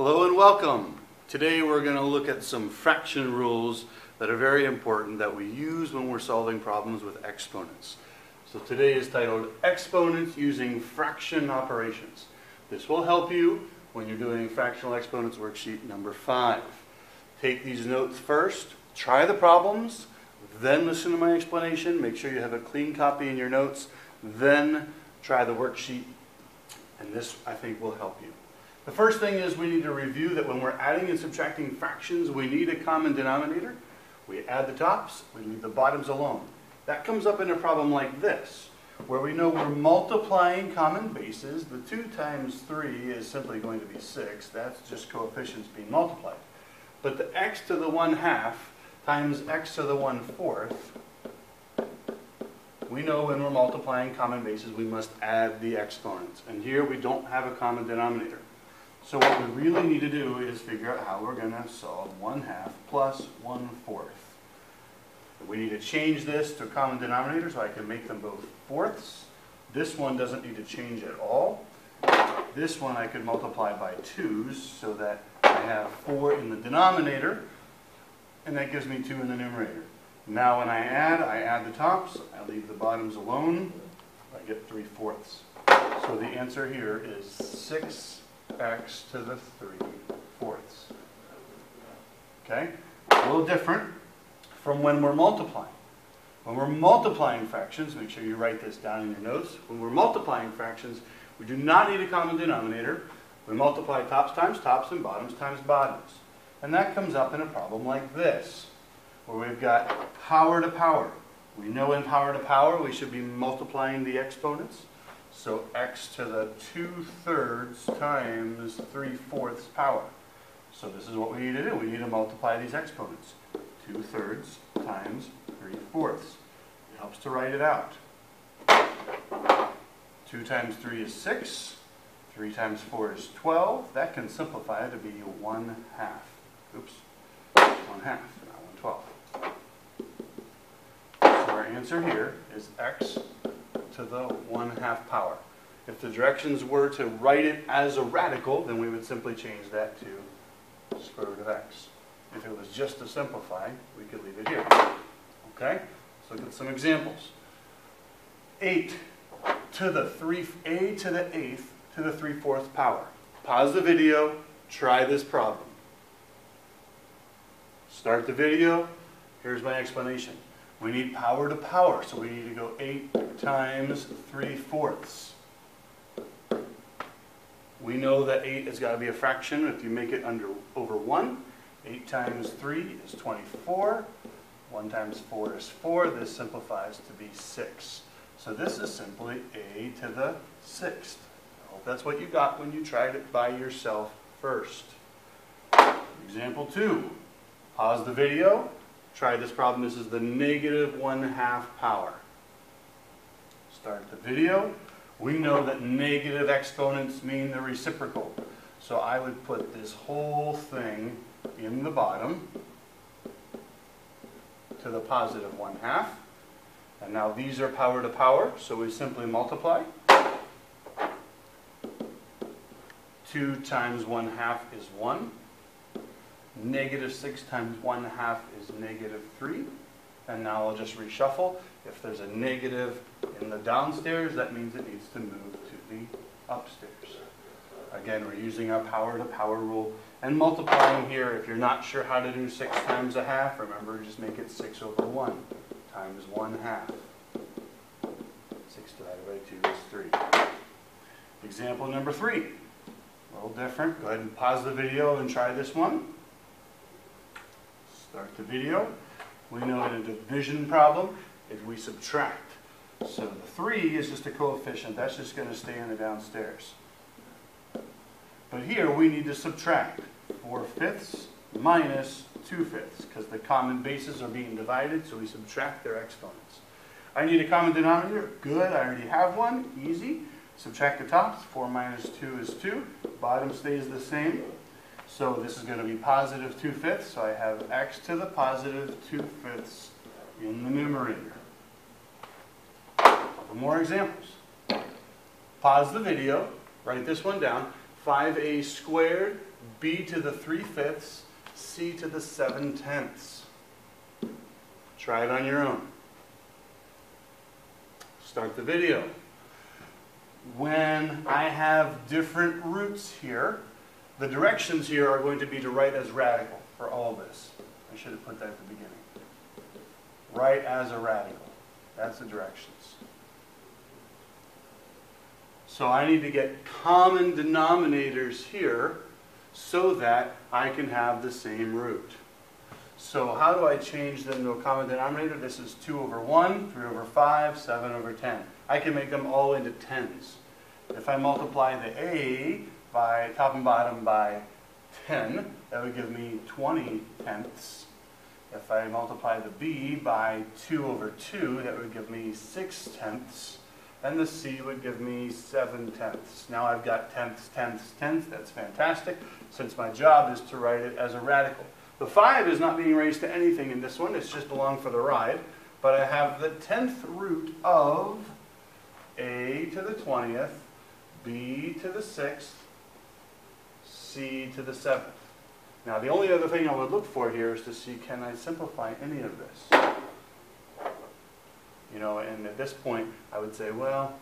Hello and welcome. Today we're going to look at some fraction rules that are very important that we use when we're solving problems with exponents. So today is titled Exponents Using Fraction Operations. This will help you when you're doing Fractional Exponents worksheet number 5. Take these notes first, try the problems, then listen to my explanation. Make sure you have a clean copy in your notes, then try the worksheet, and this I think will help you. The first thing is we need to review that when we're adding and subtracting fractions, we need a common denominator. We add the tops, we leave the bottoms alone. That comes up in a problem like this, where we know we're multiplying common bases. The 2 times 3 is simply going to be 6. That's just coefficients being multiplied. But the x to the 1/2 times x to the 1/4, we know when we're multiplying common bases, we must add the exponents. And here we don't have a common denominator. So what we really need to do is figure out how we're going to solve 1/2 plus 1/4. We need to change this to a common denominator so I can make them both fourths. This one doesn't need to change at all. This one I could multiply by 2's so that I have 4 in the denominator, and that gives me 2 in the numerator. Now when I add the tops, I leave the bottoms alone, I get 3/4. So the answer here is 6x to the 3/4. Okay? A little different from when we're multiplying. When we're multiplying fractions, make sure you write this down in your notes. When we're multiplying fractions, we do not need a common denominator. We multiply tops times tops and bottoms times bottoms. And that comes up in a problem like this, where we've got power to power. We know in power to power we should be multiplying the exponents. So x to the 2/3 times 3/4 power. So this is what we need to do. We need to multiply these exponents. 2/3 times 3/4. It helps to write it out. 2 times 3 is 6. 3 times 4 is 12. That can simplify to be 1/2. Oops. 1/2, not 1/12. So our answer here is x to the 1/2 power. If the directions were to write it as a radical, then we would simply change that to square root of x. If it was just to simplify, we could leave it here. Okay? Let's look at some examples. 8 to the 8 to the 8th to the 3/4 power. Pause the video, try this problem. Start the video, here's my explanation. We need power to power, so we need to go 8 times 3/4. We know that 8 has got to be a fraction if you make it over 1. 8 times 3 is 24. 1 times 4 is 4. This simplifies to be 6. So this is simply a to the 6th. I hope that's what you got when you tried it by yourself first. Example 2. Pause the video. Try this problem. This is the negative 1/2 power. Start the video. We know that negative exponents mean the reciprocal. So I would put this whole thing in the bottom to the positive 1/2. And now these are power to power, so we simply multiply. 2 times 1/2 is 1. Negative 6 times 1/2 is negative 3. And now I'll just reshuffle. If there's a negative in the downstairs, that means it needs to move to the upstairs. Again, we're using our power to power rule. And multiplying here, if you're not sure how to do 6 times 1/2, remember, just make it 6 over 1 times 1/2. 6 divided by 2 is 3. Example number 3. A little different. Go ahead and pause the video and try this one. Start the video. We know in a division problem, if we subtract. So the 3 is just a coefficient. That's just going to stay in the downstairs. But here we need to subtract 4/5 minus 2/5 because the common bases are being divided, so we subtract their exponents. I need a common denominator. Good, I already have one. Easy. Subtract the tops. 4 minus 2 is 2. Bottom stays the same. So this is going to be positive 2/5. So I have x to the positive 2/5 in the numerator. More examples. Pause the video. Write this one down. 5a squared b to the 3/5, c to the 7/10. Try it on your own. Start the video. When I have different roots here, the directions here are going to be to write as radical for all this. I should have put that at the beginning. Write as a radical. That's the directions. So I need to get common denominators here so that I can have the same root. So how do I change them to a common denominator? This is 2 over 1, 3 over 5, 7 over 10. I can make them all into tens. If I multiply the a by top and bottom by 10, that would give me 20 tenths. If I multiply the b by 2 over 2, that would give me 6 tenths. And the c would give me 7 tenths. Now I've got tenths, tenths, tenths. That's fantastic, since my job is to write it as a radical. The 5 is not being raised to anything in this one. It's just along for the ride. But I have the 10th root of a to the 20th, b to the 6th, c to the 7th. Now the only other thing I would look for here is to see, can I simplify any of this? You know, and at this point I would say, well,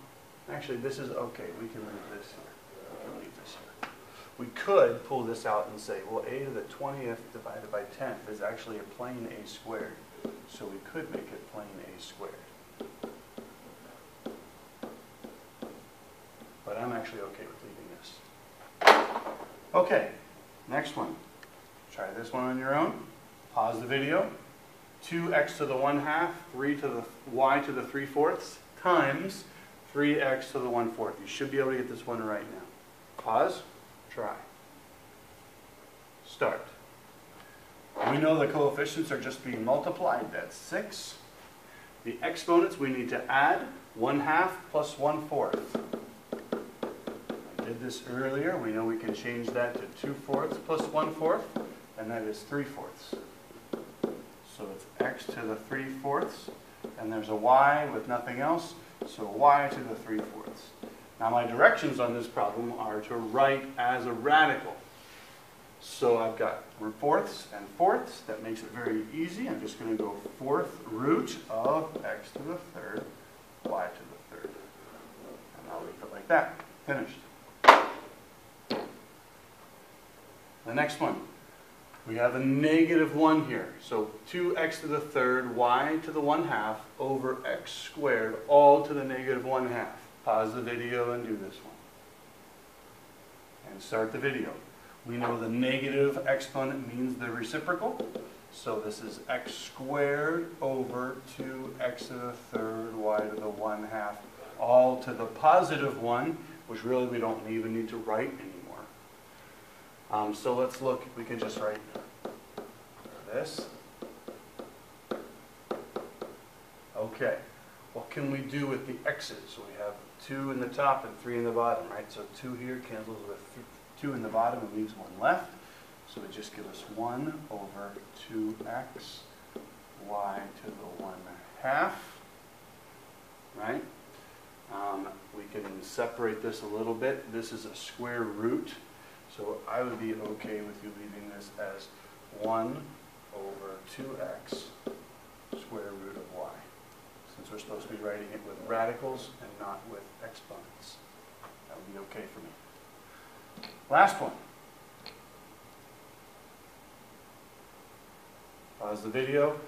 actually this is okay. We can leave this here. We can leave this here. We could pull this out and say, well, a to the 20th divided by 10th is actually a plane a squared. So we could make it plane a squared. But I'm actually okay with leaving this. Okay, next one. Try this one on your own. Pause the video. 2x to the 1/2, 3 to the y to the 3/4 times 3x to the 1/4. You should be able to get this one right now. Pause. Try. Start. We know the coefficients are just being multiplied. That's 6. The exponents we need to add 1/2 plus 1/4. I did this earlier. We know we can change that to 2/4 plus 1/4, and that is 3/4. So it's x to the 3/4, and there's a y with nothing else, so y to the 3/4. Now my directions on this problem are to write as a radical. So I've got fourths and fourths. That makes it very easy. I'm just going to go 4th root of x to the 3rd, y to the 3rd. And I'll leave it like that. Finished. The next one. We have a -1 here. So 2x to the 3rd, y to the 1/2 over x squared, all to the -1/2. Pause the video and do this one. And start the video. We know the negative exponent means the reciprocal. So this is x squared over 2x to the 3rd, y to the 1/2, all to the +1, which really we don't even need to write anymore. So let's look. We can just write this. Okay. What can we do with the x's? We have 2 in the top and 3 in the bottom, right? So 2 here cancels with 2 in the bottom and leaves 1 left. So it just gives us 1 over 2x, y to the 1/2, right? We can separate this a little bit. This is a square root. So I would be okay with you leaving this as 1 over 2x square root of y, since we're supposed to be writing it with radicals and not with exponents. That would be okay for me. Last one. Pause the video.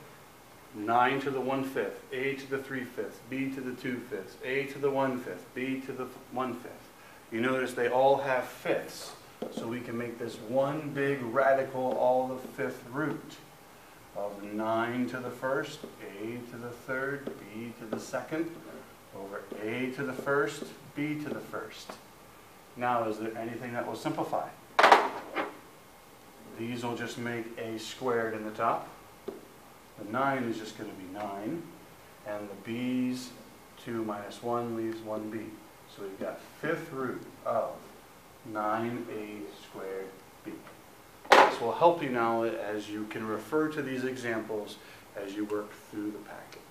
9 to the 1/5, a to the 3/5, b to the 2/5, a to the 1/5, b to the 1/5. You notice they all have fifths. So we can make this one big radical, all the 5th root of 9 to the 1st, a to the 3rd, b to the 2nd, over a to the 1st, b to the 1st. Now, is there anything that will simplify? These will just make a squared in the top. The 9 is just going to be 9. And the b's, 2 minus 1 leaves 1b. So we've got 5th root of 9a squared b. This will help you now as you can refer to these examples as you work through the packet.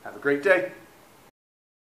Have a great day.